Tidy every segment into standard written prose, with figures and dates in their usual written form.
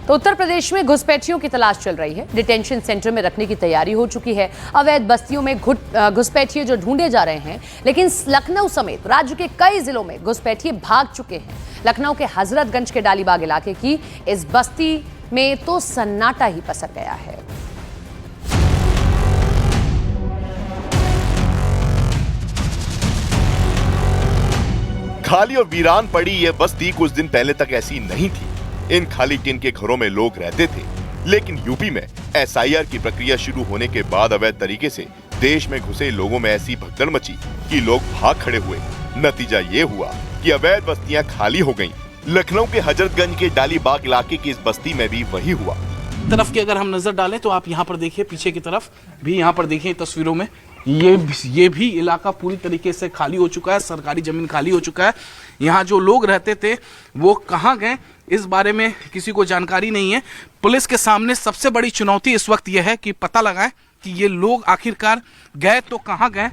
तो उत्तर प्रदेश में घुसपैठियों की तलाश चल रही है। डिटेंशन सेंटर में रखने की तैयारी हो चुकी है। अवैध बस्तियों में घुसपैठिए जो ढूंढे जा रहे हैं, लेकिन लखनऊ समेत राज्य के कई जिलों में घुसपैठिए भाग चुके हैं। लखनऊ के हजरतगंज के डालीबाग इलाके की इस बस्ती में तो सन्नाटा ही पसर गया है। खाली और वीरान पड़ी यह बस्ती कुछ दिन पहले तक ऐसी नहीं थी। इन खाली टिन के घरों में लोग रहते थे, लेकिन यूपी में एसआईआर की प्रक्रिया शुरू होने के बाद अवैध तरीके से देश में घुसे लोगों में ऐसी भगदड़ मची कि लोग भाग खड़े हुए। नतीजा ये हुआ कि अवैध बस्तियां खाली हो गईं। लखनऊ के हजरतगंज के डालीबाग इलाके की इस बस्ती में भी वही हुआ। तरफ की अगर हम नजर डालें तो आप यहाँ पर देखिए, पीछे की तरफ भी यहाँ पर देखिए तस्वीरों में ये भी इलाका पूरी तरीके से खाली हो चुका है। सरकारी जमीन खाली हो चुका है। यहाँ जो लोग रहते थे वो कहाँ गए, इस बारे में किसी को जानकारी नहीं है। पुलिस के सामने सबसे बड़ी चुनौती इस वक्त यह है कि पता लगाएं कि ये लोग आखिरकार गए तो कहाँ गए।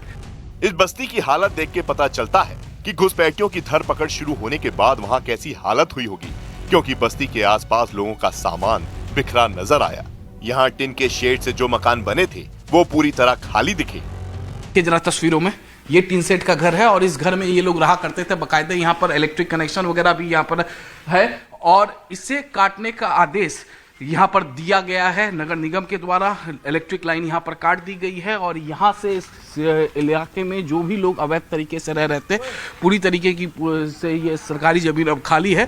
इस बस्ती की हालत देख के पता चलता है कि घुसपैठियों की धरपकड़ शुरू होने के बाद वहाँ कैसी हालत हुई होगी, क्योंकि बस्ती के आसपास लोगों का सामान बिखरा नजर आया। यहाँ टिन के शेड से जो मकान बने थे वो पूरी तरह खाली दिखे। जरा तस्वीरों में ये टीन सेट का घर है और इस घर में ये लोग रहा करते थे। बाकायदा यहाँ पर इलेक्ट्रिक कनेक्शन वगैरह भी यहाँ पर है और इसे काटने का आदेश यहाँ पर दिया गया है नगर निगम के द्वारा। इलेक्ट्रिक लाइन यहाँ पर काट दी गई है और यहाँ से इस इलाके में जो भी लोग अवैध तरीके से रह रहे थे, पूरी तरीके की से ये सरकारी जमीन अब खाली है।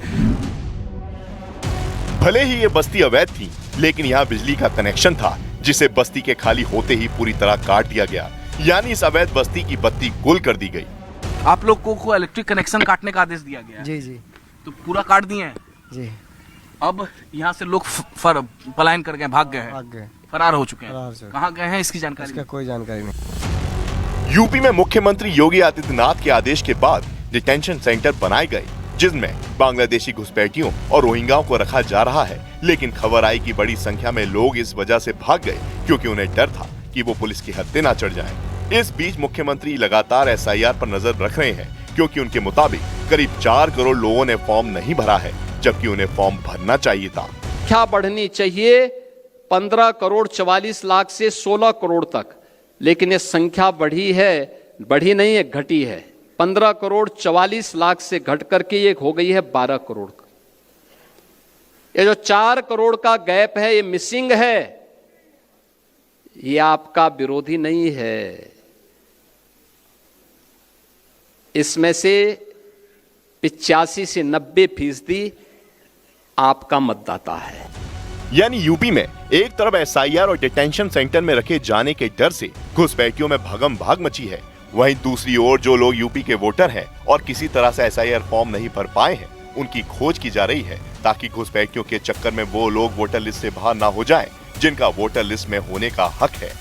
भले ही ये बस्ती अवैध थी, लेकिन यहाँ बिजली का कनेक्शन था, जिसे बस्ती के खाली होते ही पूरी तरह काट दिया गया। यानी इस अवैध बस्ती की बत्ती गुल कर दी गई। आप लोग को इलेक्ट्रिक कनेक्शन काटने का आदेश दिया गया है? जी जी, तो पूरा काट दिए हैं जी। अब यहाँ से लोग पलायन कर गए, भाग गए, फरार हो चुके हैं। कहाँ गए हैं इसकी जानकारी? इसका कोई जानकारी नहीं। यूपी में मुख्यमंत्री योगी आदित्यनाथ के आदेश के बाद डिटेंशन सेंटर बनाए गए, जिसमें बांग्लादेशी घुसपैठियों और रोहिंग्याओं को रखा जा रहा है। लेकिन खबर आई कि बड़ी संख्या में लोग इस वजह से भाग गए क्योंकि उन्हें डर था कि वो पुलिस के हत्थे ना चढ़ जाएं। इस बीच मुख्यमंत्री लगातार एसआईआर पर नजर रख रहे हैं, क्योंकि उनके मुताबिक करीब 4 करोड़ लोगों ने फॉर्म नहीं भरा है, जबकि उन्हें फॉर्म भरना चाहिए था। संख्या बढ़नी चाहिए 15 करोड़ 44 लाख से 16 करोड़ तक, लेकिन ये संख्या बढ़ी नहीं है, घटी है। 15 करोड़ 44 लाख से घट करके ये हो गई है 12 करोड़। ये जो 4 करोड़ का गैप है, ये मिसिंग है। ये आपका विरोधी नहीं है। इसमें से 85 से 90% आपका मतदाता है। यानी यूपी में एक तरफ एसआईआर और डिटेंशन सेंटर में रखे जाने के डर से घुसपैठियों में भागम भाग मची है, वहीं दूसरी ओर जो लोग यूपी के वोटर हैं और किसी तरह से एसआईआर फॉर्म नहीं भर पाए हैं, उनकी खोज की जा रही है, ताकि घुसपैठियों के चक्कर में वो लोग वोटर लिस्ट से बाहर ना हो जाएं, जिनका वोटर लिस्ट में होने का हक है।